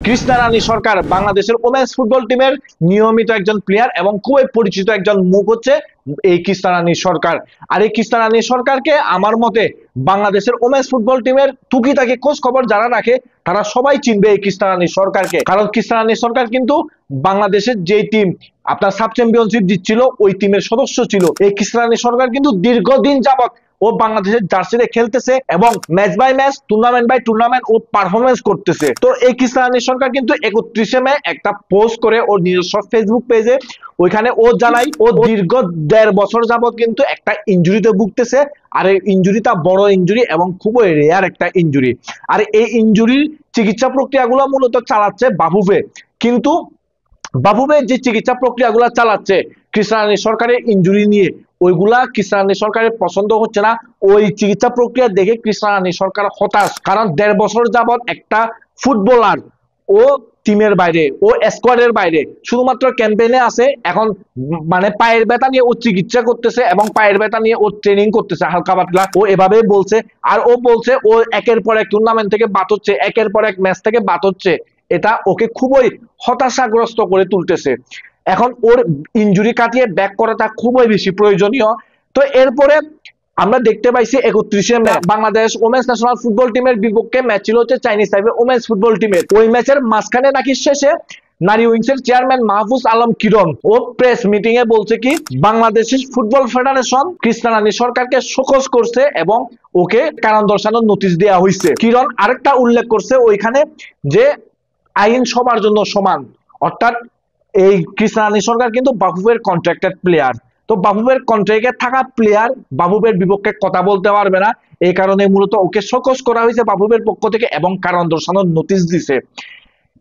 কৃষ্ণা রানী সরকার বাংলাদেশের women's football টিমের নিয়মিত একজন প্লেয়ার এবং খুবই পরিচিত একজন মুখ হচ্ছে এই কৃষ্ণা রানী সরকার। আর এই কৃষ্ণা রানী সরকারকে আমার মতে বাংলাদেশের ওমেন্স ফুটবল টিমের টুকিটাকি খোঁজ খবর যারা রাখে তারা সবাই চিনবে এই কৃষ্ণা রানী সরকারকে। কারণ কৃষ্ণা রানী সরকার কিন্তু বাংলাদেশের যে টিম আপনার সাব চ্যাম্পিয়নশিপ জিতছিল ওই টিমের সদস্য ছিল। এই কৃষ্ণা রানী সরকার কিন্তু দীর্ঘদিন যাবত ও বাংলাদেশের জার্সিতে খেলতেছে এবং match by match tournament by tournament ও পারফরমেন্স করতেছে। তো এই কৃষ্ণা রানী সরকার কিন্তু 31 মে একটা পোস্ট করে ওর নিজস্ব ফেসবুক পেজে ওইখানে ও জানাই ও দীর্ঘ 1.5 বছর যাবত কিন্তু একটা ইনজুরিতে ভুগতেছে। আর এই ইনজুরিটা বড় ইনজুরি এবং খুবই রেয়ার একটা ইনজুরি। আর এই ইনজুরির চিকিৎসা প্রক্রিয়াগুলো মূলত চালাচ্ছে বাফুফে। কিন্তু বাফুফে যে চিকিৎসা প্রক্রিয়াগুলো চালাচ্ছে কৃষ্ণা রানী সরকারের ইনজুরি নিয়ে ওইগুলা কৃষ্ণা রানী সরকারের পছন্দ হচ্ছে না। ওই চিকিৎসা প্রক্রিয়া দেখে কৃষ্ণা রানী সরকার হতাশ। কারণ 1.5 বছর যাবত একটা ফুটবলার ও টিমের বাইরে ও স্কোয়াডের বাইরে শুধুমাত্র ক্যাম্পেইনে আছে। এখন মানে পায়ের ব্যথা নিয়ে ও চিকিৎসা করতেছে এবং পায়ের ব্যথা নিয়ে ও ট্রেনিং করতেছে হালকা পাতলা। ও এভাবেই বলছে। আর ও বলছে ও একের পর এক টুর্নামেন্ট থেকে বাদ হচ্ছে, একের পর এক ম্যাচ থেকে বাদ হচ্ছে। এটা ওকে খুবই হতাশাগ্রস্ত করে তুলতেছে। এখন ওর ইনজুরি কাটিয়ে ব্যাক করাটা খুবই বেশি প্রয়োজনীয়। তো এরপরে আমরা দেখতে পাইছি 31 মে বাংলাদেশ ওমেন্স ন্যাশনাল ফুটবল টিমের বিপক্ষে ম্যাচ ছিল হচ্ছে চাইনিজ টাইপের ওমেন্স ফুটবল টিমের। ওই ম্যাচের মাঝখানে নাকি শেষে নারী উইংস এর চেয়ারম্যান মাহফুজ আলম কিরণ ও প্রেস মিটিং এ বলছে কি বাংলাদেশের ফুটবল ফেডারেশন কৃষ্ণা রানী সরকারকে শোকজ করছে এবং ওকে কারণ দর্শানোর নোটিশ দেওয়া হয়েছে। কিরণ আরেকটা উল্লেখ করছে ওইখানে যে আইন সবার জন্য সমান, অর্থাৎ এই কৃষ্ণা রানী সরকার কিন্তু বাফুফের কন্ট্রাক্টেড প্লেয়ার। তো বাফুফের কন্ট্রাক্টে থাকা প্লেয়ার বাফুফের বিপক্ষে কথা বলতে পারবে না। এই কারণে মূলত ওকে শোকজ করা হয়েছে বাফুফের পক্ষ থেকে এবং কারণ দর্শানোর নোটিশ দিছে।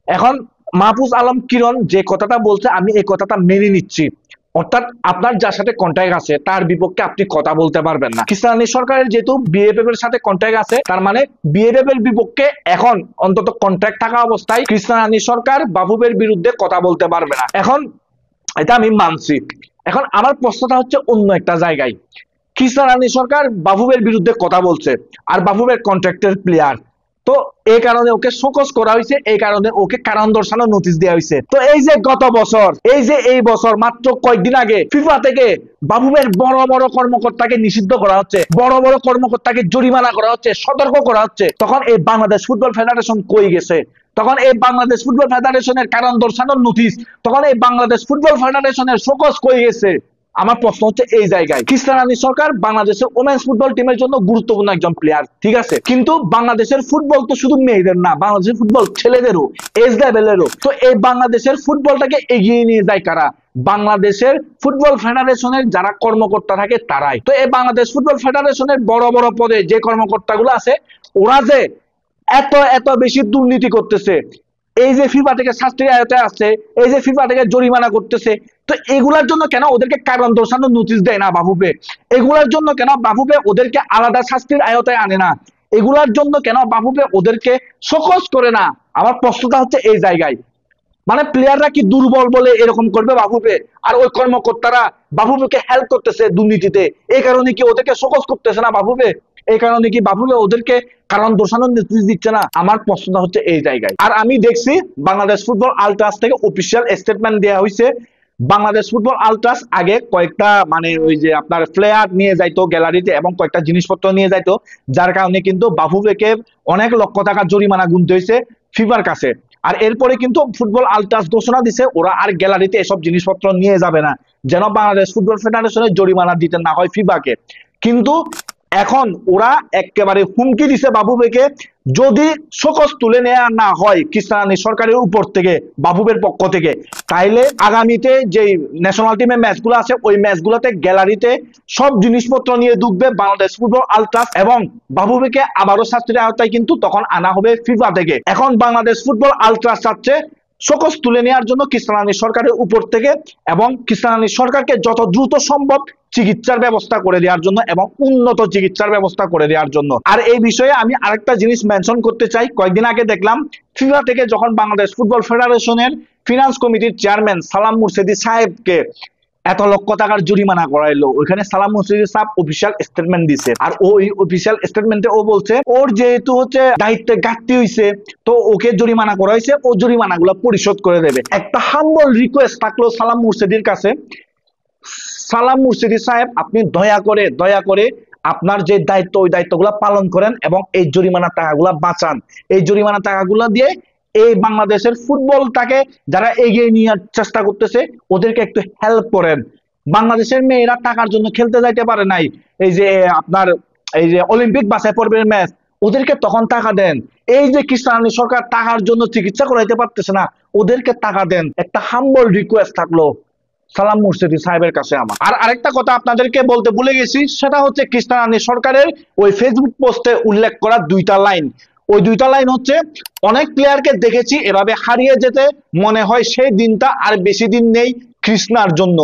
এখন মাহফুজ আলম কিরণ যে কথাটা বলছে আমি এই কথাটা মেনে নিচ্ছি। অর্থাৎ আপনার যার সাথে কন্ট্রাক্ট আছে তার বিপক্ষে আপনি কথা বলতে পারবেন না। কৃষ্ণা রানী সরকারের যেহেতু বিএফএফ এর সাথে কন্ট্রাক্ট আছে তার মানে বিএফএফ এর বিপক্ষে এখন অন্তত কন্ট্রাক্ট থাকা অবস্থায় কৃষ্ণা রানী সরকার বাফুফের বিরুদ্ধে কথা বলতে পারবে না। এখন এটা আমি মানছি। এখন আমার প্রশ্নটা হচ্ছে অন্য একটা জায়গায়। কৃষ্ণা রানী সরকার বাফুফের বিরুদ্ধে কথা বলছে আর বাফুফের কন্ট্রাক্টের প্লেয়ার, তো এই কারণে ওকে শোকজ করা হয়েছে, এই কারণে ওকে কারণ দর্শানোর নোটিশ দেওয়া হয়েছে। তো এই যে গত বছর এই বছর মাত্র কয়েকদিন আগে ফিফা থেকে বাফুফের বড় বড় কর্মকর্তাকে নিষিদ্ধ করা হচ্ছে, বড় বড় কর্মকর্তাকে জরিমানা করা হচ্ছে, সতর্ক করা হচ্ছে, তখন এই বাংলাদেশ ফুটবল ফেডারেশন কই গেছে? তখন এই বাংলাদেশ ফুটবল ফেডারেশনের কারণ দর্শানোর নোটিশ, তখন এই বাংলাদেশ ফুটবল ফেডারেশনের শোকজ কই গেছে? আমার প্রশ্ন হচ্ছে এই জায়গায়। কৃষ্ণা রানী সরকার বাংলাদেশের ওমেন্স ফুটবল টিমের জন্য গুরুত্বপূর্ণ একজন প্লেয়ার, ঠিক আছে, কিন্তু বাংলাদেশের ফুটবল তো শুধু মেয়েদের না, বাংলাদেশের ফুটবল ছেলেদেরও, এজ লেভেলেরও। তো এই বাংলাদেশের ফুটবলটাকে এগিয়ে নিয়ে যায় কারা? বাংলাদেশের ফুটবল ফেডারেশনের যারা কর্মকর্তা থাকে তারাই। তো এই বাংলাদেশ ফুটবল ফেডারেশনের বড় বড় পদে যে কর্মকর্তাগুলো আছে ওরা যে এত এত বেশি দুর্নীতি করতেছে, এই যে ফিফা থেকে শাস্তির আয়তায় আসছে, এই যে ফিফা থেকে জরিমানা করতেছে, তো এগুলার জন্য কেন ওদেরকে কারণ দর্শানোর নোটিশ দেয় না বাফুফে? এগুলার জন্য কেন বাফুফে ওদেরকে আলাদা শাস্তির আয়তায় আনে না? এগুলার জন্য কেন বাফুফে ওদেরকে শোকজ করে না? আমার প্রশ্নটা হচ্ছে এই জায়গায়। মানে প্লেয়াররা কি দুর্বল বলে এরকম করবে বাফুফে? আর ওই কর্মকর্তারা বাফুফেকে হেল্প করতেছে দুর্নীতিতে, এই কারণে কি ওদেরকে শোকজ করতেছে না বাফুফে? এই কারণে কি বাফুফে ওদেরকে কারণ দর্শানোর নির্দেশ দিচ্ছে না? আমার প্রশ্নটা হচ্ছে এই জায়গায়। আর আমি দেখছি বাংলাদেশ ফুটবল আলট্রাস থেকে অফিসিয়াল স্টেটমেন্ট দেওয়া হয়েছে। বাংলাদেশ ফুটবল আলট্রাস আগে কয়েকটা মানে ওই যে আপনার ফ্লেয়ার নিয়ে যাইতো গ্যালারিতে এবং কয়েকটা জিনিসপত্র নিয়ে যাইতো, যার কারণে কিন্তু বাফুফেকে অনেক লক্ষ টাকা জরিমানা গুনতে হয়েছে ফিফার কাছে। আর এরপরে কিন্তু ফুটবল আলট্রাস ঘোষণা দিছে ওরা আর গ্যালারিতে এসব জিনিসপত্র নিয়ে যাবে না, যেন বাংলাদেশ ফুটবল ফেডারেশনের জরিমানা দিতে না হয় ফিফাকে। কিন্তু এখন ওরা একেবারে হুমকি দিছে বাফুফেকে, যদি শোকজ তুলে নেওয়া না হয় কৃষ্ণা রানী সরকারের উপর থেকে বাফুফের পক্ষ থেকে, তাইলে আগামীতে যে ন্যাশনাল টিমের ম্যাচগুলো আছে ওই ম্যাচগুলোতে গ্যালারিতে সব জিনিসপত্র নিয়ে ঢুকবে বাংলাদেশ ফুটবল আলট্রাস এবং বাফুফেকে আবারও শাস্তির আওতায় কিন্তু তখন আনা হবে ফিফা থেকে। এখন বাংলাদেশ ফুটবল আলট্রাস চাচ্ছে শোকজ তুলে নেওয়ার জন্য কৃষ্ণা রানী সরকারের উপর থেকে এবং কৃষ্ণা রানী সরকারকে যত দ্রুত সম্ভব চিকিৎসার ব্যবস্থা করে দেওয়ার জন্য এবং উন্নত চিকিৎসার ব্যবস্থা করে দেওয়ার জন্য। আর এই বিষয়ে আমি আরেকটা জিনিস মেনশন করতে চাই। কয়েকদিন আগে দেখলাম ফিফা থেকে যখন বাংলাদেশ ফুটবল ফেডারেশনের ফিনান্স কমিটির চেয়ারম্যান সালাম মুর্শেদি সাহেবকে এত লক্ষ টাকার জরিমানা করাইলো। ওইখানে সালাম মুর্শিদি সাহেব অফিসিয়াল স্টেটমেন্ট দিছে, আর ওই অফিসিয়াল স্টেটমেন্টে ও বলছে ওর যেহেতু হচ্ছে দায়িত্বে ঘাটতি হইছে, তো ওকে জরিমানা করা হয়েছে, ও জরিমানাগুলো পরিশোধ করে দেবে। একটা হাম্বল রিকোয়েস্ট থাকলো সালাম মুর্শিদির কাছে, সালাম মুর্শিদি সাহেব আপনি দয়া করে আপনার যে দায়িত্ব ওই দায়িত্বগুলো পালন করেন এবং এই জরিমানা টাকাগুলা বাঁচান। এই জরিমানা টাকাগুলা দিয়ে এই বাংলাদেশের ফুটবলটাকে যারা এগিয়ে নেওয়ার চেষ্টা করতেছে ওদেরকে একটু হেল্প করেন। বাংলাদেশের মেয়েরা টাকার জন্য খেলতে যাইতে পারে নাই, এই যে আপনার এই যে অলিম্পিক বাছাই পর্বের ম্যাচ, ওদেরকে তখন টাকা দেন। এই যে কৃষ্ণানী সরকার টাকার জন্য চিকিৎসা করাইতে পারতেছে না, ওদেরকে টাকা দেন। একটা হাম্বল রিকোয়েস্ট থাকলো সালাম মুর্শিদি সাহেবের কাছে আমার। আর আরেকটা কথা আপনাদেরকে বলতে ভুলে গেছি, সেটা হচ্ছে কৃষ্ণানী সরকারের ওই ফেসবুক পোস্টে উল্লেখ করা দুইটা লাইন। ওই দুইটা লাইন হচ্ছে, অনেক প্লেয়ারকে দেখেছি এভাবে হারিয়ে যেতে, মনে হয় সেই দিনটা আর বেশি দিন নেই কৃষ্ণার জন্য।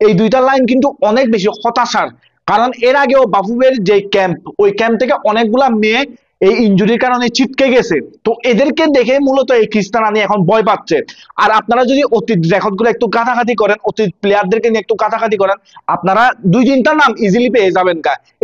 এই দুইটা লাইন কিন্তু অনেক বেশি হতাশার, কারণ এর আগেও বাফুফের যে ক্যাম্প, ওই ক্যাম্প থেকে অনেকগুলা মেয়ে এই ইনজুরির কারণে ছিটকে গেছে। তো এদেরকে দেখে মূলত এই কৃষ্ণানী এখন ভয় পাচ্ছে। আর আপনারা যদি অতীত রেকর্ডগুলো একটু ঘাটাঘাটি করেন, অতীত প্লেয়ারদেরকে নিয়ে একটু ঘাটাঘাটি করেন, আপনারা দুই তিনটা নাম ইজিলি পেয়ে যাবেন।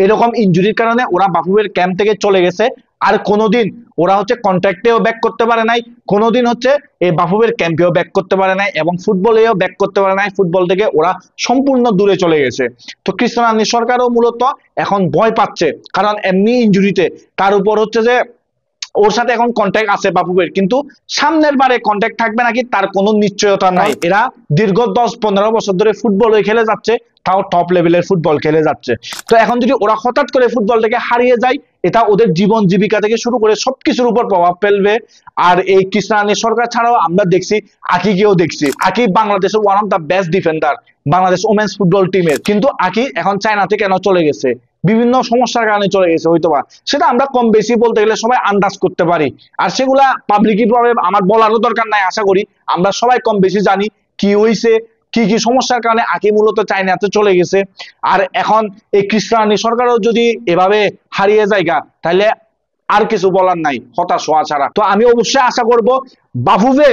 এরকম ইনজুরির কারণে ওরা বাফুফের ক্যাম্প থেকে চলে গেছে, আর কোনোদিন ওরা হচ্ছে কন্ট্রাক্টেও ব্যাক করতে পারে নাই, কোনোদিন হচ্ছে এই বাফুফের ক্যাম্পেও ব্যাক করতে পারে নাই, এবং ফুটবলেও ব্যাক করতে পারে নাই। ফুটবল থেকে ওরা সম্পূর্ণ দূরে চলে গেছে। তো কৃষ্ণানী সরকারও মূলত এখন ভয় পাচ্ছে, কারণ এমনি ইনজুরিতে তার উপর হচ্ছে যে ওর সাথে এখন কন্ট্যাক্ট আছে বাফুফের, কিন্তু সামনের বারে কন্ট্যাক্ট থাকবে নাকি তার কোনো নিশ্চয়তা নাই। এরা দীর্ঘ 10-15 বছর ধরে ফুটবল খেলে যাচ্ছে, তাও টপ লেভেলের ফুটবল খেলে যাচ্ছে। তো এখন যদি ওরা হঠাৎ করে ফুটবল থেকে হারিয়ে যায়, এটা ওদের জীবন জীবিকা থেকে শুরু করে সবকিছুর উপর প্রভাব ফেলবে। আর এই কৃষ্ণানী সরকার ছাড়াও আমরা দেখছি আকিকেও দেখছি, আকি বাংলাদেশের one of the best defender Bangladesh women's football টিমের, কিন্তু আকি এখন চায়নাতে কেন চলে গেছে, বিভিন্ন সমস্যার কারণে চলে গেছে হয়তোবা, সেটা আমরা কম বেশি বলতে গেলে সবাই আন্দাজ করতে পারি। আর সেগুলা পাবলিক ভাবে আমার বলারও দরকার নাই, আশা করি আমরা সবাই কম বেশি জানি কি হয়েছে, কি কি সমস্যার কারণে আকি মূলত চায়নাতে চলে গেছে। আর এখন এই কৃষ্ণানী সরকারও যদি এভাবে হারিয়ে যায়গা, তাহলে আর কিছু বলার নাই, হতাশ হওয়া ছাড়া। তো আমি অবশ্যই আশা করব বাফুফে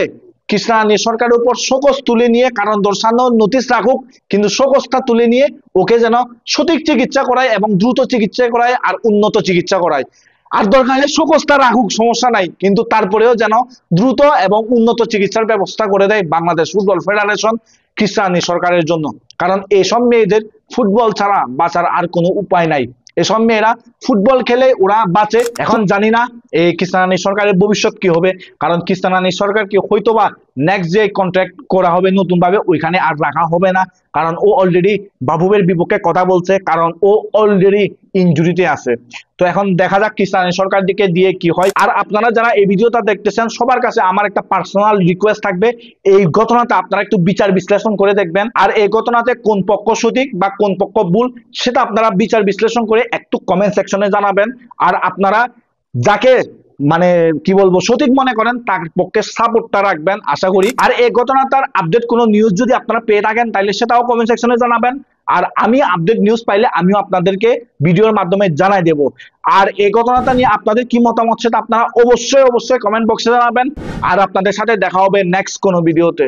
কৃষ্ণানী সরকারের উপর শোকজ তুলে নিয়ে, কারণ দর্শানোর নোটিশ রাখুক, কিন্তু শোকজটা তুলে নিয়ে ওকে যেন সঠিক চিকিৎসা করায় এবং দ্রুত চিকিৎসা করায় আর উন্নত চিকিৎসা করায়। আর দরকার হলে শোকজটা রাখুক, সমস্যা নাই, কিন্তু তারপরেও যেন দ্রুত এবং উন্নত চিকিৎসার ব্যবস্থা করে দেয় বাংলাদেশ ফুটবল ফেডারেশন কৃষ্ণানী সরকারের জন্য। কারণ এইসব মেয়েদের ফুটবল ছাড়া বাঁচার আর কোনো উপায় নাই। এসব মেয়েরা ফুটবল খেলে ওরা বাঁচে। এখন জানি না এই কৃষ্ণানী সরকারের ভবিষ্যৎ কি হবে, কারণ কৃষ্ণানী সরকারকে হয়তোবা নেক্সট যে কন্ট্রাক্ট করা হবে নতুন ভাবে, ওইখানে আর রাখা হবে না, কারণ ও অলরেডি বাফুফের বিপক্ষে কথা বলছে, কারণ ও অলরেডি ইনজুরিতে আছে। তো এখন দেখা যাক কৃষ্ণানী সরকার দিকে দিয়ে কি হয়। আর আপনারা যারা এই ভিডিওটা দেখতেছেন, সবার কাছে আমার একটা পার্সোনাল রিকোয়েস্ট থাকবে, এই ঘটনাটা আপনারা একটু বিচার বিশ্লেষণ করে দেখবেন। আর এই ঘটনাতে কোন পক্ষ সঠিক বা কোন পক্ষ ভুল, সেটা আপনারা বিচার বিশ্লেষণ করে একটু কমেন্ট সেকশনে জানাবেন। আর আপনারা যাকে মানে কি বলবো সঠিক মনে করেন তার পক্ষে সাপোর্টটা রাখবেন আশা করি। আর এই ঘটনাটার আপডেট কোনো নিউজ যদি আপনারা পেয়ে থাকেন, তাহলে সেটাও কমেন্ট সেকশনে জানাবেন। আর আমি আপডেট নিউজ পাইলে আমিও আপনাদেরকে ভিডিওর মাধ্যমে জানাই দেব। আর এই ঘটনাটা নিয়ে আপনাদের কি মতামত সেটা আপনারা অবশ্যই কমেন্ট বক্সে জানাবেন। আর আপনাদের সাথে দেখা হবে নেক্সট কোনো ভিডিওতে।